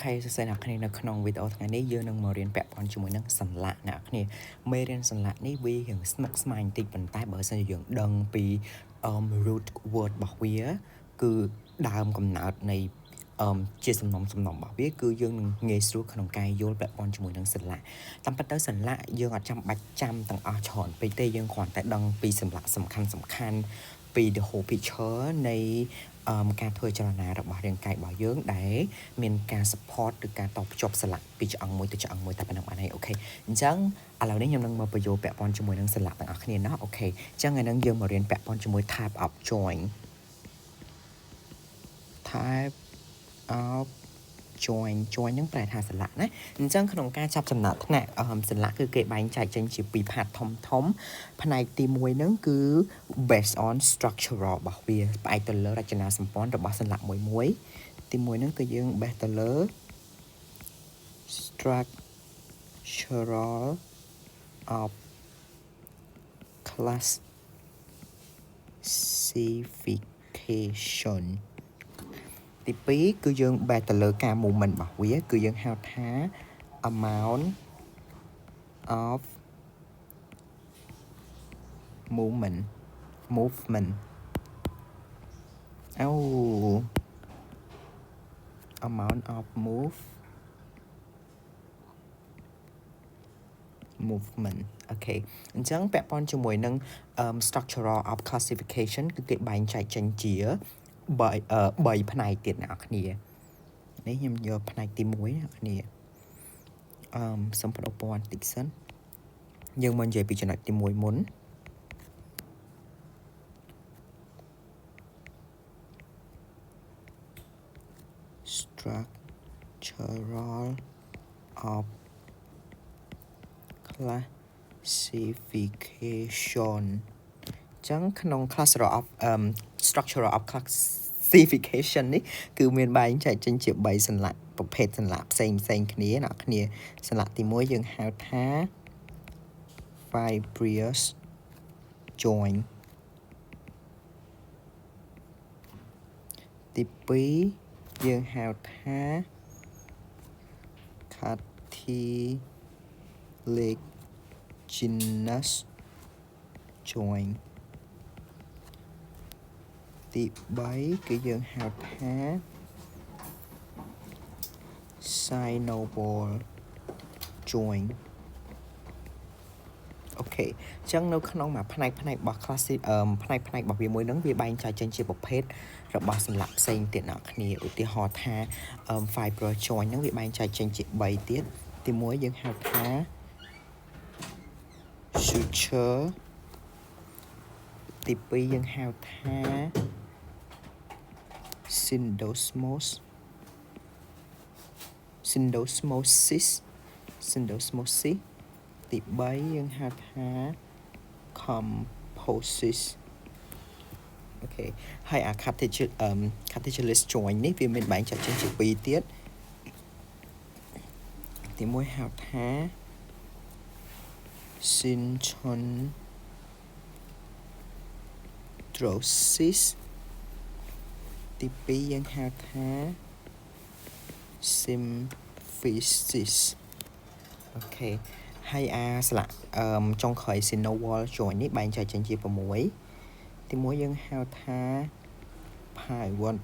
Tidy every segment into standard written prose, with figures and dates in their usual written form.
ใครจะใส่หนักในขนมวิดีโอทั้งนี้เยอะนึงมาเรียนแบบก่อนช่วยนั่งสันละนะนี่ไม่เรียนสันละนี่วีอย่างสมัครสมัยติดบรรทัดเบอร์สัญญาณดังปีroot word บอกวิคือดาวกำเนิดในเจสมนมบอกวิคือยังเงยสู้ขนมกายโยนแบบก่อนช่วยนั่งสันละตามปัตเตอร์สันละยังอาจจำบัดจำต่างอาชอนไปเตยังขวัญแต่ดังปีสำหรับสำคัญปี the whole picture ในการធ្វើចលនារបស់រាងកាយរបស់យើងដែលមានការ support ឬការតបភ្ជាប់ស្លាកពីឆ្អឹងមួយទៅឆ្អឹងមួយតែប៉ុណ្្នឹងបានហើយអូខេអញ្ចឹងឥឡូវនេះខ្ញុំនឹងមកបញ្យល់ពាក់ព័ន្ធជាមួយនឹងស្លាកទាំងអស់គ្នាណាអូខេអញ្ចឹងថ្ងៃនេះយើងមករៀនពាក់ព័ន្ធជាមួយ type of join type of join ហ្នឹងប្រែថាស្លាកណាអញ្ចឹងក្នុងការចាប់ចំណាត់ថ្នាក់ស្លាកគឺគេបែងចែកចេញជាពីរផាតធំផ្នែកទី1ហ្នឹងគឺ based on structural របស់វាផ្អែកទៅលើរចនាសម្ព័ន្ធរបស់ស្លាកមួយទី1ហ្នឹងគឺយើង base ទៅលើ structural of classification ទី2គឺយើង base ទៅលើការ movement របស់វាគឺយើងហៅថា amount of movement amount of movement អូខេអញ្ចឹងពាក់ព័ន្ធជាមួយនឹង structural of classification គឺគេបែងចែកចេញជា3ផ្នែកទៀតអ្នកនរគ្នានេះខ្ញុំយកផ្នែកទី1អ្នកនរគ្នាសូមបដូរពណ៌បន្តិចសិនយើងមកនិយាយពីចំណុចទី1មុន structural of classification ចឹងក្នុង structural of classification នេះគឺមានបែងចែកចេញជា3សន្លាក់ប្រភេទសន្លាក់ផ្សេងគ្នាអ្នកគ្នាសន្លាក់ទី1យើងហៅថា fibrous join ទី2យើងហៅថា cartilaginous join ទី3គឺយើងហៅថា synovial join អូខេអញ្ចឹងនៅក្នុងមួយផ្នែករបស់ class ផ្នែករបស់វាមួយហ្នឹងវាបែងចែកចេញជាប្រភេទរបស់សន្លាក់ផ្សេងទៀតអ្នកគ្នាឧទាហរណ៍ថា fibrous join ហ្នឹងវាបែងចែកចេញជា3ទៀតទី1យើងហៅថា suture ទី2យើងហៅថា syndosmosis ទី3យើងហៅថា composite អូខេហើយអា cartilaginous join នេះវាមានបែងចែកចេញជា2ទៀតទី1ហៅថា synchondrosis ទី2យើងហៅថា symphysis អូខេហើយអាស្លាកចុងក្រោយ synovial join នេះបែងចែកចេញជា6ទី1យើងហៅថា pivot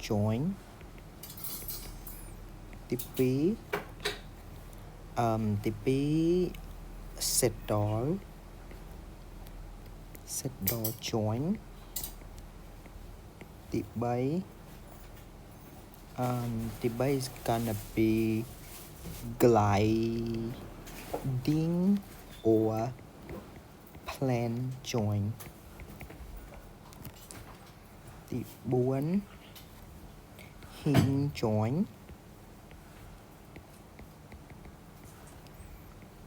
join ទី2saddle join ទី3 is gonna be gliding or plane join ទី4 hinge join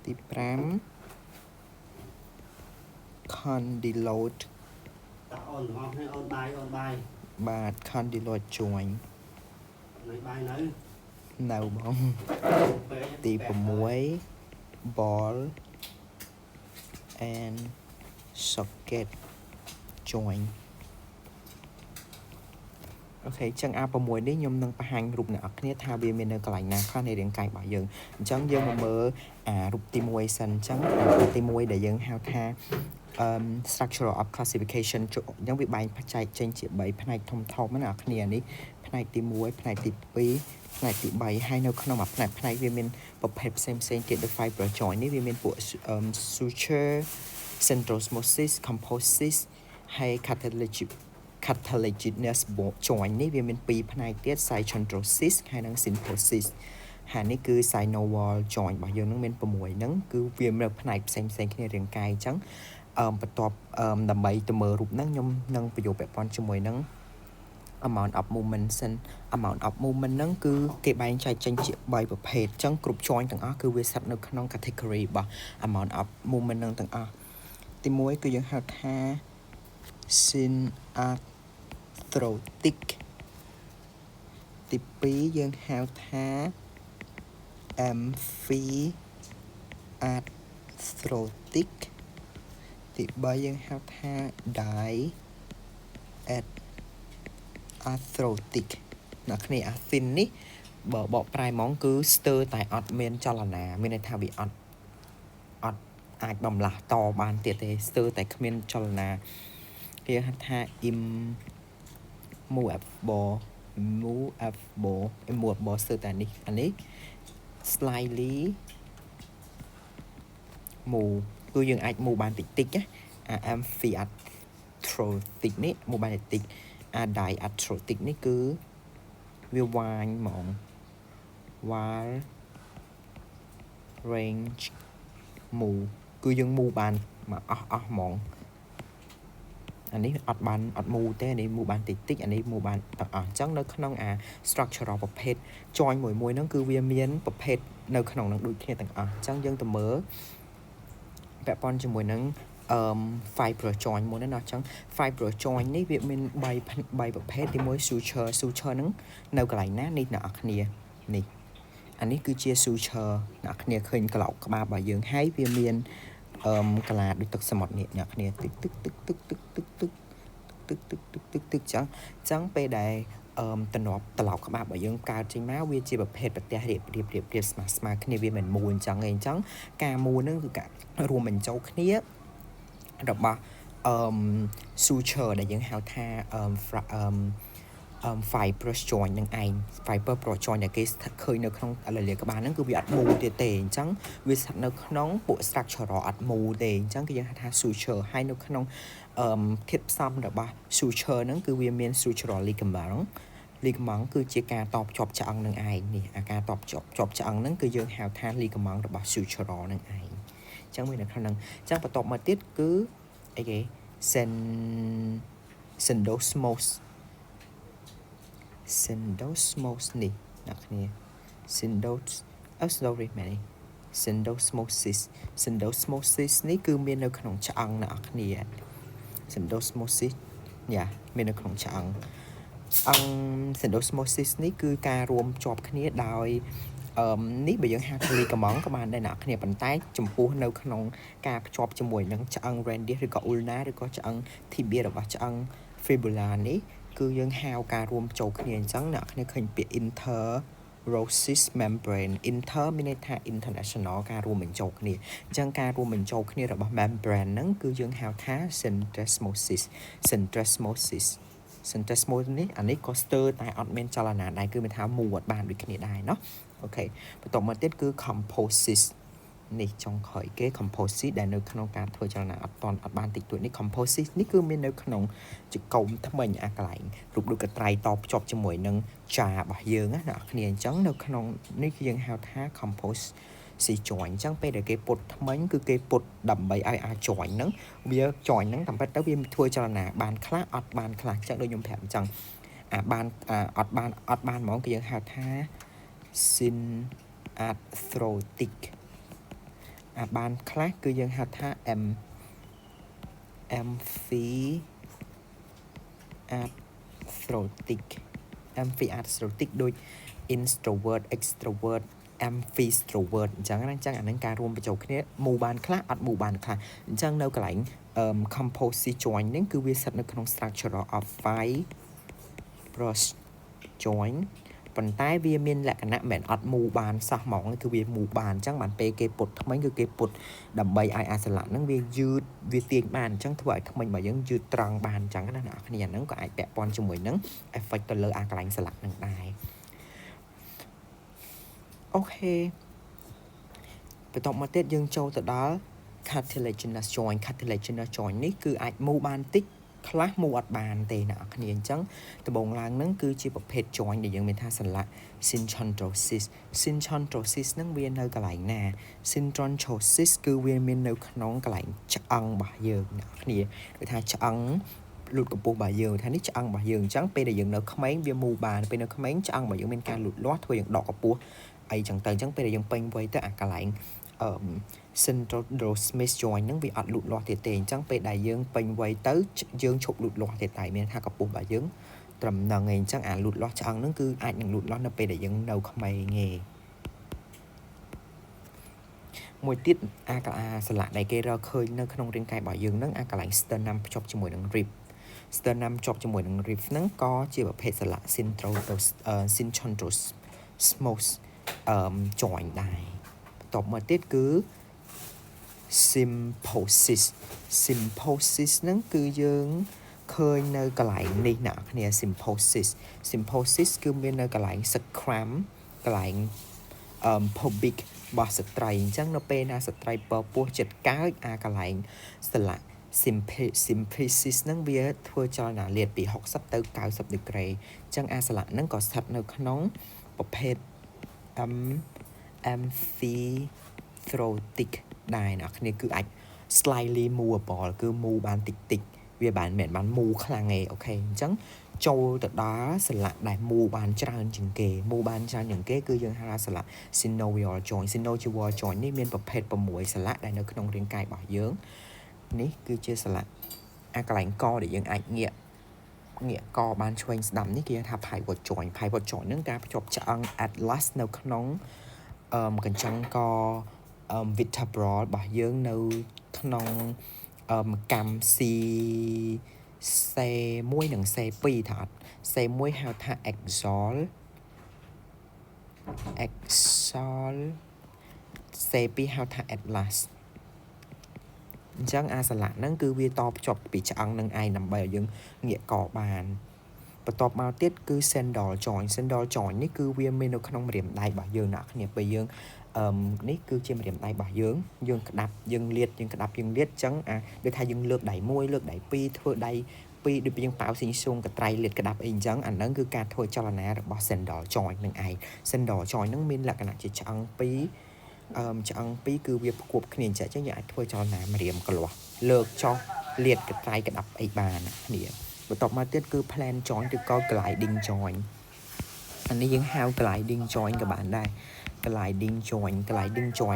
ទី5 condyloid អូនមកនេះអូនបាយបាទ condyloid join នៅបាយនៅបងទី6 ball and socket join ok chẳng a bộ mùi đấy nhôm nâng bà hành rụp nè kia thao bia mình cái lạnh nè khoa này đến cài bảo dừng chẳng dương mà mơ rụp tim mùi sân chẳng tim mùi để dừng hao tha structural of classification giống việc bài phát chạy trên chỉ bảy phần này thông thông mà nào kia ní phần này tim mùi phần này tim pi phần này tim bảy hai nơi không mà phần này vì mình bộ hẹp xem tiện được fiber joint ní vì mình bộ suture centrosmosis composite hay cartilaginous joint នេះវាមានពីរផ្នែកទៀត chondrosis ហើយនិង symphysis ហើយនេះគឺ synovial joint របស់យើងនឹងមាន6ហ្នឹងគឺវាមានផ្នែកផ្សេងគ្នារាងកាយអញ្ចឹងបន្ទាប់ដើម្បីទៅមើលរូបហ្នឹងខ្ញុំនឹងបញ្យល់ពាក់ព័ន្ធជាមួយនឹង amount of movement សិន amount of movement ហ្នឹងគឺគេបែងចែកចេញជា3ប្រភេទអញ្ចឹងគ្រប់ joint ទាំងអស់គឺវាស្ថិតនៅក្នុង category របស់ amount of movement ហ្នឹងទាំងអស់ទី1គឺយើងហៅថា synarthrotic ទី2យើងហៅថា amphiarthrotic ទី3យើងហៅថា diarthrotic អ្នកគ្នា athin នេះបើបកប្រែហ្មងគឺស្ទើរតែអត់មានចលនាមានន័យថាវាអត់អាចបំលាស់តបានទៀតទេស្ទើរតែគ្មានចលនាគេហៅថា immovable ស្ទើរតែនេះអានេះ slightly move គឺយើងអាច move បានតិចណាamphiarthrotic នេះ move បានតិចdiarthrotic នេះគឺវាវាញហ្មង wide range move គឺយើង move បានមកអស់ហ្មងអានេះអត់ move ទេអានេះ move បានតិចអានេះ move បានទាំងអស់អញ្ចឹងនៅក្នុង structural ប្រភេទ joint មួយហ្នឹងគឺវាមានប្រភេទនៅក្នុងនឹងដូចគ្នាទាំងអស់អញ្ចឹងយើងទៅមើលពាក់ព័ន្ធជាមួយនឹងfiber joint មួយណាអញ្ចឹង fiber joint នេះវាមាន3ប្រភេទទី1 suture ហ្នឹងនៅកន្លែងណានេះអ្នកនរគ្នានេះអានេះគឺជា suture អ្នកនរគ្នាឃើញក្លោកក្បាលរបស់យើងហើយវាមានកាឡាដូចទឹកសមុទ្រនេះអ្នកគ្នាទឹកចឹងពេលដែលតំណប់ត្រឡប់ក្បាលរបស់យើងកើតចេញមកវាជាប្រភេទប្រទេសរៀបស្មើគ្នាវាមិនមូលអញ្ចឹងឯងអញ្ចឹងការមូលនឹងគឺការរួមបញ្ចូលគ្នារបស់suture ដែលយើងហៅថាfibrous joint នឹងឯង fiber pro joint ដែលគេឃើញនៅក្នុងលលាក្បាលហ្នឹងគឺវាអត់មូលទេអញ្ចឹងវាស្ថិតនៅក្នុងពួក structural អត់មូលទេអញ្ចឹងគឺយើងហៅថា suture ហើយនៅក្នុងធាតុផ្សំរបស់ suture ហ្នឹងគឺវាមាន sutural ligament គឺជាការតភ្ជាប់ឆ្អឹងនឹងឯងនេះអាការតភ្ជាប់ឆ្អឹងហ្នឹងគឺយើងហៅថា ligament របស់ sutural នឹងឯងអញ្ចឹងវានៅក្នុងហ្នឹងអញ្ចឹងបន្ទាប់មកទៀតគឺអីគេ syndosmosis នេះអ្នកគ្នា syndosmosis នេះគឺមាននៅក្នុងឆ្អឹងអ្នកគ្នា syndosmosis មាននៅក្នុងឆ្អឹងsyndosmosis នេះគឺការរួមជាប់គ្នាដោយនេះបើយើងហៅថា ligament ក៏បានដែរអ្នកគ្នាប៉ុន្តែចំពោះនៅក្នុងការភ្ជាប់ជាមួយនឹងឆ្អឹង radius ឬក៏ ulnar ឬក៏ឆ្អឹង tibia របស់ឆ្អឹង fibula នេះគឺយើងហៅការរួមចូលគ្នាអញ្ចឹងអ្នកគ្នាឃើញពាក្យ interosseous membrane inter មានន័យថា international ការរួមបញ្ចូលគ្នាអញ្ចឹងការរួមបញ្ចូលគ្នារបស់ membrane ហ្នឹងគឺយើងហៅថា syndesmosis នេះអានេះក៏ស្ទើរតែអត់មានចលនាដែរគឺមានថាមូលអត់បានដូចគ្នាដែរเนาะអូខេបន្តមកទៀតគឺ composite នេះចុងក្រោយគេ composite ដែលនៅក្នុងការធ្វើចលនាអត់បានតិចតួចនេះ composite នេះគឺមាននៅក្នុងចង្កូមថ្មិញអាកន្លែងរូបដូចកត្រៃតភ្ជាប់ជាមួយនឹងចារបស់យើងណាអ្នកគ្នាអញ្ចឹងនៅក្នុងនេះគឺយើងហៅថា composite joint អញ្ចឹងពេលដែលគេពុតថ្មិញគឺគេពុតដើម្បីឲ្យអាច joint ហ្នឹងវា joint ហ្នឹងតាមពិតទៅវាធ្វើចលនាបានខ្លះអត់បានខ្លះអញ្ចឹងដូចខ្ញុំប្រាប់អញ្ចឹងអត់បានហ្មងគឺយើងហៅថា synarthrotic បានខ្លះគឺយើងហៅថា amphiarthrotic ដូច introvert extrovert amphistrovert អញ្ចឹងអាហ្នឹងការរួមបញ្ចូលគ្នាមូលបានខ្លះអត់មូលបានខ្លះអញ្ចឹងនៅកន្លែងcomposite joint ហ្នឹងគឺវាស្ថិតនៅក្នុង structure of brush joint ប៉ុន្តែវាមានលក្ខណៈមិនអត់មូបានសោះហ្មងគឺវាមូបានអញ្ចឹងបានពេលគេពុតថ្មីគឺគេពុតដើម្បីឲ្យអាសន្លាក់ហ្នឹងវាយឺតវាទាញបានអញ្ចឹងធ្វើឲ្យថ្មីរបស់យើងយឺតត្រង់បានអញ្ចឹងណាអ្នកគ្នាហ្នឹងក៏អាចពាក់ព័ន្ធជាមួយនឹង effect ទៅលើអាកន្លែងសន្លាក់ហ្នឹងដែរអូខេបន្ទាប់មកទៀតយើងចូលទៅដល់ cartilaginous joint នេះគឺអាចមូបានតិចខ្លះមូអត់បានទេអ្នកគ្នាអញ្ចឹងដំបូងឡើងហ្នឹងគឺជាប្រភេទ joint ដែលយើងមានថាសន្លាក់ synchondrosis ហ្នឹងវានៅកន្លែងណា synchondrosis គឺវាមាននៅក្នុងកន្លែងឆ្អឹងរបស់យើងអ្នកគ្នាដូចថាឆ្អឹងលូតកម្ពស់របស់យើងថានេះឆ្អឹងរបស់យើងអញ្ចឹងពេលដែលយើងនៅក្មេងវាមូបានពេលនៅក្មេងឆ្អឹងរបស់យើងមានការលូតលាស់ធ្វើយើងដកកម្ពស់អីចឹងទៅអញ្ចឹងពេលដែលយើងពេញវ័យទៅអាកន្លែងsyndrosis joint ហ្នឹងវាអត់លូតលាស់ទៀតទេអញ្ចឹងពេលដែលយើងពេញវ័យទៅយើងឈប់លូតលាស់ទៀតតែមានថាកម្ពស់របស់យើងត្រឹមហ្នឹងឯងអញ្ចឹងអាលូតលាស់ឆ្អឹងហ្នឹងគឺអាចនឹងលូតលាស់នៅពេលដែលយើងនៅក្មេងឯងមួយទៀតអាសន្លាក់ដែលគេរកឃើញនៅក្នុងរាងកាយរបស់យើងហ្នឹងអាកន្លែង sternum ភ្ជាប់ជាមួយនឹង rib sternum ភ្ជាប់ជាមួយនឹង rib ហ្នឹងក៏ជាប្រភេទសន្លាក់ synchondrous joint ដែរបន្ទាប់មកទៀតគឺ symphysis ហ្នឹងគឺយើងឃើញនៅកន្លែងនេះអ្នកគ្នា symphysis គឺមាននៅកន្លែង sacrum កន្លែងpubic របស់ស្ត្រីអញ្ចឹងនៅពេលណាស្ត្រីពពោះចិត្តកើតអាកន្លែងសន្លាក់ symphysis ហ្នឹងវាធ្វើចលនាលាតពី60ទៅ90ដឺក្រេអញ្ចឹងអាសន្លាក់ហ្នឹងក៏ស្ថិតនៅក្នុងប្រភេទamphitheatric ដែរអ្នកគ្នាគឺអាច slightly movable គឺ move បានតិចវាមិនមែនបាន move ខ្លាំងទេអូខេអញ្ចឹងចូលទៅដល់សន្លាក់ដែល move បានច្រើនជាងគេគឺយើងហៅថាសន្លាក់ synovial joint នេះមានប្រភេទ6សន្លាក់ដែលនៅក្នុងរាងកាយរបស់យើងនេះគឺជាសន្លាក់អាកន្លែងកដែលយើងអាចងាកកបានឆ្វេងស្ដាំនេះគេហៅថា pivot joint ហ្នឹងការភ្ជាប់ឆ្អឹង atlas នៅក្នុងកញ្ចឹងកvertebral របស់យើងនៅក្នុងកម្ម C1 និង C2 ថាអត់ C1 ហៅថា axon C2 ហៅថា atlas អញ្ចឹងអាសន្លាក់ហ្នឹងគឺវាតភ្ជាប់ពីឆ្អឹងនឹងឯងដើម្បីឲ្យយើងងាកកបានបន្ទាប់មកទៀតគឺ sandal joint នេះគឺវាមាននៅក្នុងម្រាមដៃរបស់យើងអ្នកគ្នាពេលយើងនេះគឺជាម្រាមដៃរបស់យើងក្តាប់យើងលាតអញ្ចឹងដូចថាយើងលើកដៃ1លើកដៃ2ធ្វើដៃ2ដូចយើងប៉ាវស៊ីស៊ុងកត្រៃលាតក្តាប់អីអញ្ចឹងអាហ្នឹងគឺការធ្វើចលនារបស់ sandal joint នឹងឯង sandal joint ហ្នឹងមានលក្ខណៈជាឆ្អឹង2គឺវាផ្គប់គ្នាអញ្ចឹងយើងអាចធ្វើចលនាម្រាមកលាស់លើកចុះលាតកត្រៃក្តាប់អីបានគ្នាបន្ទាប់មកទៀតគឺ plan joint ឬក៏ gliding joint អានេះយើងហៅ gliding joint ក៏បានដែរ gliding joint ហ្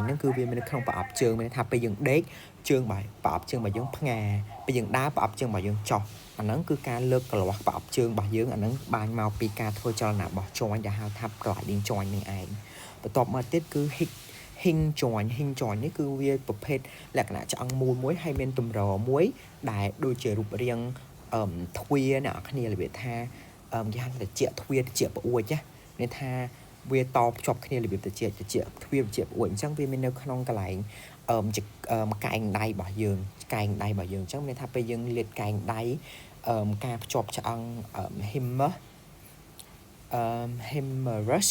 នឹងគឺវាមាននៅក្នុងប្រអប់ជើងមានថាពេលយើងដេកជើងបាយប្រអប់ជើងរបស់យើងផ្ងាពេលយើងដើរប្រអប់ជើងរបស់យើងចុះអាហ្នឹងគឺការលើកកលាស់ប្រអប់ជើងរបស់យើងអាហ្នឹងបានមកពីការធ្វើចលនារបស់ joint ដែលហៅថា gliding joint នឹងឯងបន្ទាប់មកទៀតគឺ hinge joint នេះគឺវាប្រភេទលក្ខណៈឆ្អឹងមូលមួយហើយមានទម្រមួយដែលដូចជារូបរាងទ្វារអ្នកគ្នារបៀបថាគេហៅថាត្រជាក់ទ្វារត្រជាក់ប្អួចណាមានថាវាតភ្ជាប់គ្នារបៀបត្រជាក់ទ្វារត្រជាក់ប្អួចអញ្ចឹងវាមាននៅក្នុងកន្លែងកែងដៃរបស់យើងអញ្ចឹងមានថាពេលយើងលាតកែងដៃការភ្ជាប់ឆ្អឹងhumerus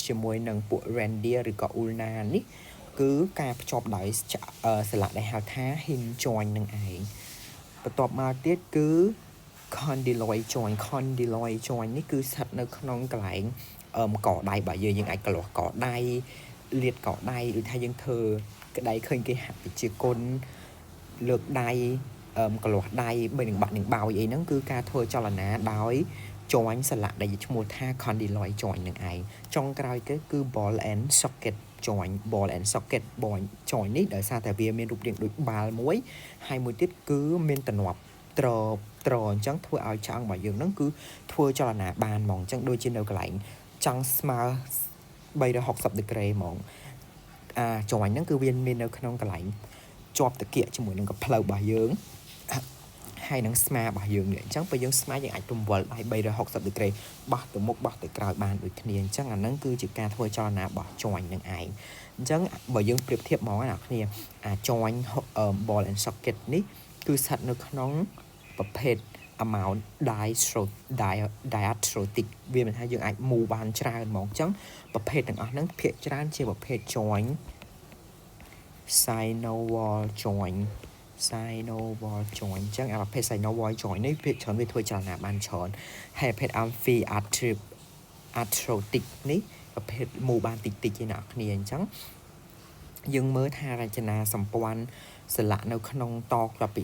ជាមួយនឹងពួក radius ឬក៏ ulna នេះគឺការភ្ជាប់ដោយសន្លាក់ដែលហៅថា hinge joint នឹងឯងបន្ទាប់មកទៀតគឺ condyloid joint នេះគឺស្ថិតនៅក្នុងកន្លែងកដៃរបស់យើងអាចកលាស់កដៃលាតកដៃដូចថាយើងធ្វើក្ដៃឃើញគេហាក់ជាគុណលើកដៃកលាស់ដៃបីនឹងបាក់នឹងបោយអីហ្នឹងគឺការធ្វើចលនាដោយ joint សន្លាក់ដែលឈ្មោះថា condyloid joint នឹងឯងចុងក្រោយគេគឺ ball and socket joint joint នេះដោយសារតែវាមានរូបរាងដូចបាល់មួយហើយមួយទៀតគឺមានទំនាប់ត្រអញ្ចឹងធ្វើឲ្យឆ្អឹងរបស់យើងហ្នឹងគឺធ្វើចលនាបានហ្មងអញ្ចឹងដូចជានៅកន្លែងចង់ស្មើ360ដឺក្រេហ្មងjoint ហ្នឹងគឺវាមាននៅក្នុងកន្លែងជាប់តាគៀកជាមួយនឹងកភ្លៅរបស់យើងហ hai nắng sma bảo dương này chẳng bây giờ sma những ảnh trùng vợt hay bây giờ học tập được cái bắt từ một bắt từ cào bàn được kia chẳng là nắng cứ chỉ ca thôi cho là bỏ join những ảnh chẳng bởi dương tiếp thiệp món nào kia join ball and socket ní cứ sạch nó nóng và pet amount diatrotic vì mình hay dương ảnh mù bàn tra món chẳng và pet đằng ở nắng pet tra chia và pet join Sino-wall joint Sino-wall joint ចឹងអាប្រភេទ Sino-wall joint នេះភាគច្រើនវាធ្វើចលនាបានច្រើនហើយប្រភេទ amphiarthrotic នេះប្រភេទមូលបានតិចៗឯណាគ្នាអញ្ចឹងយើងមើលថារចនាសម្ព័ន្ធសន្លាក់នៅក្នុងតកពី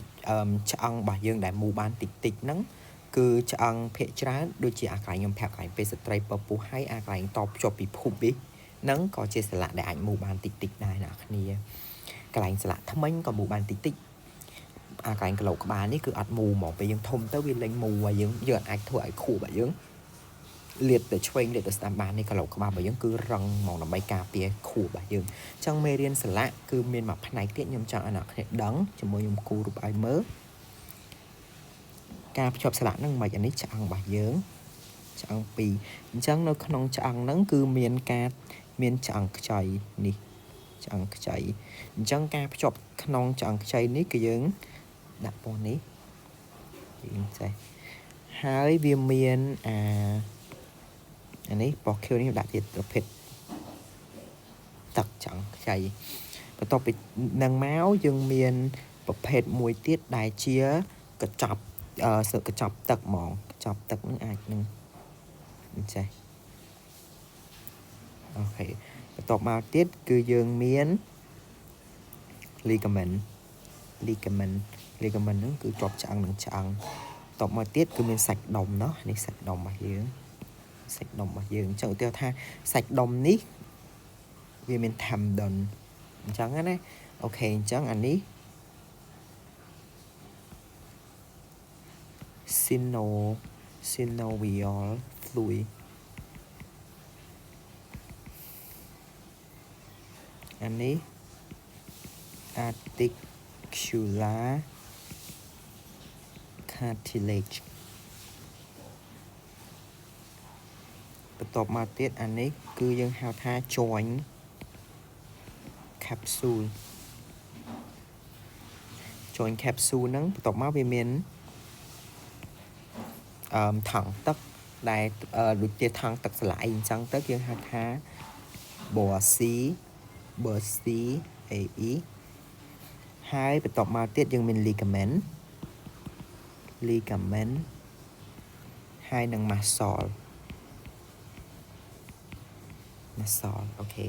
ឆ្អឹងរបស់យើងដែលមូលបានតិចៗហ្នឹងគឺឆ្អឹងភាគច្រើនដូចជាអាកន្លែងខ្ញុំប្រាប់កន្លែងពេលស្ត្រីពពុះហើយអាកន្លែងតភ្ជាប់ពីភូមិហ្នឹងក៏ជាសន្លាក់ដែលអាចមូលបានតិចៗដែរណាគ្នាកន្លែងស្លាកថ្មិញក៏មូបានតិចតិចអាកន្លែងក្លោកក្បាលនេះគឺអត់មូហ្មងពេលយើងធំទៅវាលេងមូហើយយើងអាចធ្វើឲ្យខួររបស់យើងលាតទៅឆ្វេងលាតទៅស្ដាំបាននេះក្លោកក្បាលរបស់យើងគឺរឹងហ្មងដើម្បីការពារខួររបស់យើងអញ្ចឹងមេរៀនស្លាកគឺមានមួយផ្នែកទៀតខ្ញុំចង់ឲ្យអ្នកគ្នាដឹងជាមួយខ្ញុំគូរូបឲ្យមើលការភ្ជាប់ស្លាកហ្នឹងមិនអានេះឆ្អឹងរបស់យើងឆ្អឹង2អញ្ចឹងនៅក្នុងឆ្អឹងហ្នឹងគឺមានឆ្អឹងខ្ចីនេះឆ្អឹងខ្ចីអញ្ចឹងការភ្ជាប់ក្នុងឆ្អឹងខ្ចីនេះគឺយើងដាក់ពណ៌នេះយើងចេះហើយវាមានអានេះពណ៌ខៀវនេះដាក់ទៀតប្រភេទទឹកឆ្អឹងខ្ចីបន្ទាប់ពីនឹងមកយើងមានប្រភេទមួយទៀតដែលជាកញ្ចប់កញ្ចប់ទឹកហ្មងកញ្ចប់ទឹកនឹងអាចនឹងចេះអូខេបន្ទាប់មកទៀតគឺយើងមាន ligament ហ្នឹងគឺជាប់ឆ្អឹងនឹងឆ្អឹងបន្ទាប់មកទៀតគឺមានសាច់ដុំเนาะនេះសាច់ដុំរបស់យើងអញ្ចឹងឧទាហរណ៍ថាសាច់ដុំនេះវាមាន tendon អញ្ចឹងណាអូខេអញ្ចឹងអានេះ synovial fluid អានេះ articular cartilage បន្ទាប់មកទៀតអានេះគឺយើងហៅថា joint capsule ហ្នឹងបន្ទាប់មកវាមានថង់ទឹកដែលដូចជាថង់ទឹកស្លាយអញ្ចឹងទៅយើងហៅថា Bursi AE ហើយបន្ទាប់មកទៀតយើងមាន ligament ហើយនឹង muscle អូខេ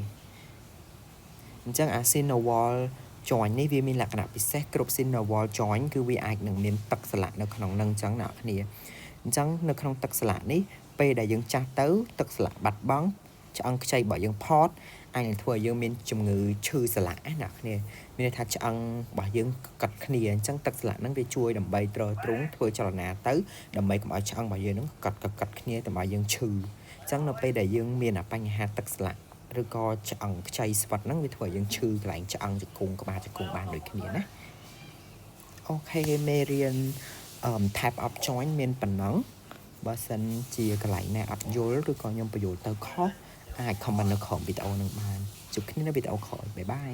អញ្ចឹងអា synovial joint នេះវាមានលក្ខណៈពិសេសគ្រប់ synovial joint គឺវាអាចនឹងមានទឹកស្លាក់នៅក្នុងនឹងអញ្ចឹងអ្នកគ្នាអញ្ចឹងនៅក្នុងទឹកស្លាក់នេះពេលដែលយើងចាស់ទៅទឹកស្លាក់បាត់បង់ឆ្អឹងខ្ចីរបស់យើងផតអាចនឹងធ្វើឲ្យយើងមានជំងឺឈឺស្លាក់ណាគ្នាមានន័យថាឆ្អឹងរបស់យើងកាត់គ្នាអញ្ចឹងទឹកស្លាក់ហ្នឹងវាជួយដើម្បីទ្រទ្រង់ធ្វើចលនាទៅដើម្បីកុំឲ្យឆ្អឹងរបស់យើងហ្នឹងកាត់គ្នាដើម្បីឲ្យយើងឈឺអញ្ចឹងនៅពេលដែលយើងមានបញ្ហាទឹកស្លាក់ឬក៏ឆ្អឹងខ្ចីស្វិតហ្នឹងវាធ្វើឲ្យយើងឈឺកន្លែងឆ្អឹងជង្គង់ក្បាលជង្គង់បានដូចគ្នាណាអូខេមេរៀនtype of joint មានប៉ុណ្ណឹងបើសិនជាកន្លែងណាអត់យល់ឬក៏ខ្ញុំបញ្យល់ទៅខុសអាច comment នៅក្រោមវីដេអូនឹងបានជួបគ្នានៅវីដេអូក្រោយបាយបាយ